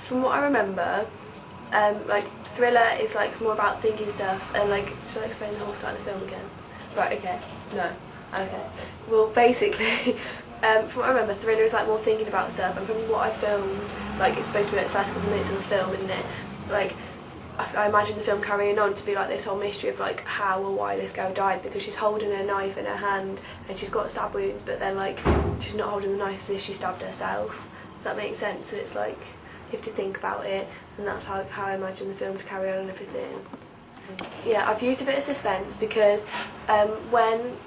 from what I remember, like Thriller is like more about thinking stuff, and like, should I explain the whole start of the film again? Right, okay, no, okay. Well, basically, from what I remember, Thriller is like more thinking about stuff, and from what I filmed, like it's supposed to be like the first couple of minutes of the film, isn't it? Like, I imagine the film carrying on to be like this whole mystery of like how or why this girl died, because she's holding a knife in her hand and she's got stab wounds, but then like she's not holding the knife as if she stabbed herself. Does that make sense? So it's like you have to think about it, and that's how I imagine the film to carry on and everything. So, yeah, I've used a bit of suspense because when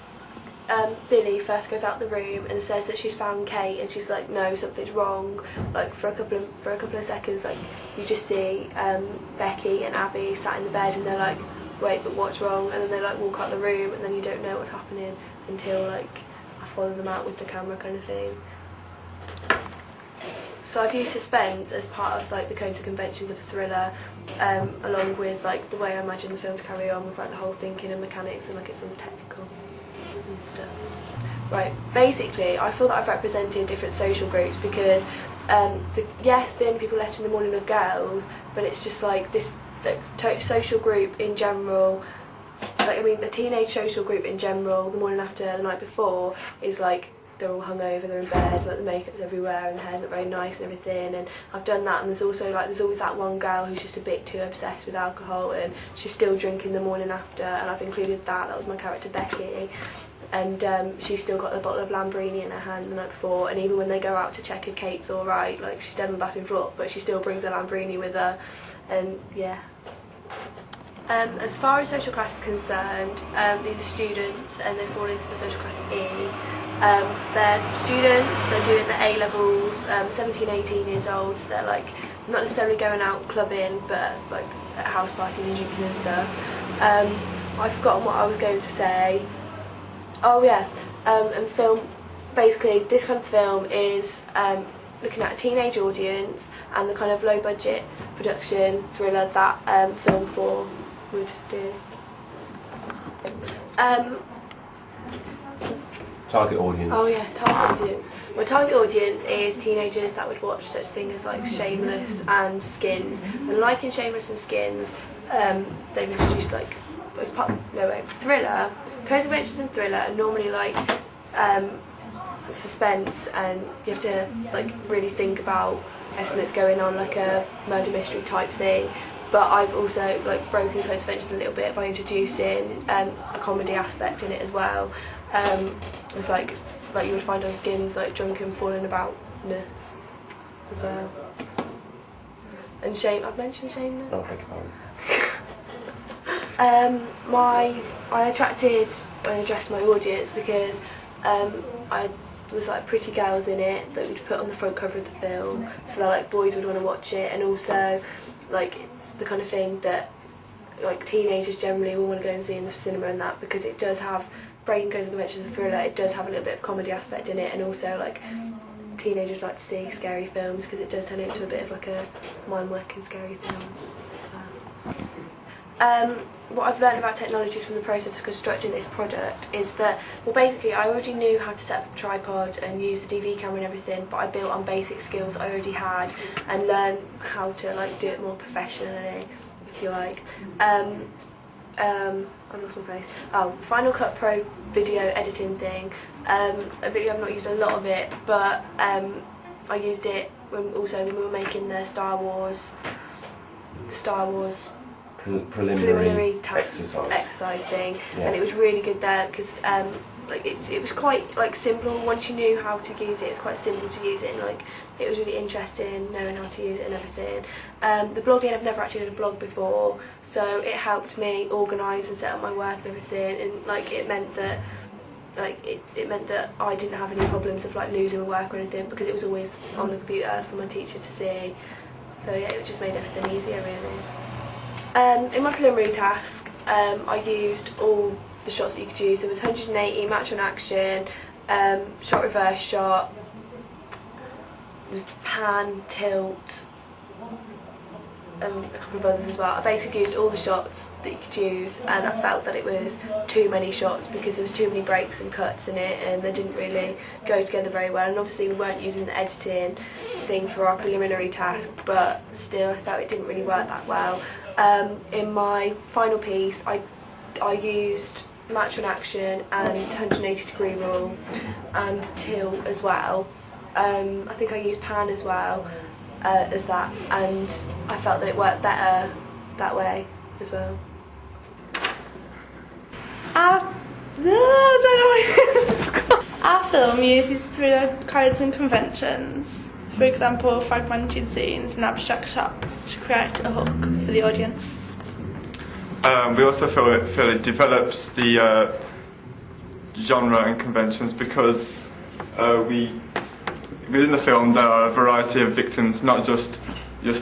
Billy first goes out the room and says that she's found Kate, and she's like, no, something's wrong, like for a couple of seconds, like you just see Becky and Abby sat in the bed and they're like, wait, but what's wrong? And then they like walk out the room, and then you don't know what's happening until like I follow them out with the camera, kind of thing. So I've used suspense as part of like the codes and conventions of a thriller, along with like the way I imagine the film to carry on with like the whole thinking and mechanics, and like it's all technical and stuff. Right, basically I feel that I've represented different social groups because yes, the only people left in the morning are girls, but it's just like this social group in general, like I mean the teenage social group in general, the morning after, the night before, is like they're all hungover, they're in bed, like the makeup's everywhere and the hair's not very nice and everything, and I've done that. And there's also like there's always that one girl who's just a bit too obsessed with alcohol and she's still drinking the morning after, and I've included that. That was my character Becky, and she's still got the bottle of Lambrini in her hand the night before, and even when they go out to check if Kate's alright, like she's dead on the bathroom floor, but she still brings a Lambrini with her, and yeah. As far as social class is concerned, these are students and they fall into the social class E. They're students, they're doing their A-levels, 17, 18 years old, so they're like not necessarily going out clubbing, but like at house parties and drinking and stuff. I've forgotten what I was going to say. Oh yeah, and film, basically this kind of film is looking at a teenage audience and the kind of low budget production thriller that Film 4 would do. Target audience. Oh yeah, target audience. My target audience is teenagers that would watch such things as like Shameless and Skins. And like in Shameless and Skins, they've introduced like Thriller. Codes of Adventures and Thriller are normally like suspense, and you have to like really think about everything that's going on, like a murder mystery type thing. But I've also like broken Codes of Adventures a little bit by introducing a comedy aspect in it as well. It's like you would find on Skins, like drunken falling aboutness as well. And I've mentioned Shameless. Oh, thank you. I attracted and addressed my audience because I was like pretty girls in it that we'd put on the front cover of the film, so that like boys would want to watch it, and also like it's the kind of thing that like teenagers generally will want to go and see in the cinema, and that because it does have, breaking codes and conventions of thriller, it does have a little bit of comedy aspect in it, and also like teenagers like to see scary films because it does turn into a bit of like a mind-working scary film. What I've learned about technologies from the process of constructing this product is that, well, basically I already knew how to set up a tripod and use the DV camera and everything, but I built on basic skills I already had and learned how to like do it more professionally, if you like. I've lost my place. Oh, Final Cut Pro video editing thing. Admittedly I've not used a lot of it, but I used it when we were making the Star Wars preliminary exercise thing, yeah. And it was really good there because like it was quite like simple. Once you knew how to use it, it's quite simple to use it, and like it was really interesting knowing how to use it and everything. The blogging, I've never actually done a blog before, so it helped me organise and set up my work and everything, and like it meant that I didn't have any problems of like losing my work or anything because it was always on the computer for my teacher to see. So yeah, it just made everything easier really. In my preliminary task, I used all the shots that you could use. There was 180, match on action, shot reverse shot, there was pan, tilt, and a couple of others as well. I basically used all the shots that you could use, and I felt that it was too many shots because there was too many breaks and cuts in it, and they didn't really go together very well. And obviously we weren't using the editing thing for our preliminary task, but still I felt it didn't really work that well. In my final piece I used match on action and 180-degree rule and tilt as well. I think I used pan as well as that, and I felt that it worked better that way as well. Our film uses thriller codes and conventions. For example, fragmented scenes and abstract shots to create a hook for the audience. We also feel it develops the genre and conventions because within the film there are a variety of victims, not just your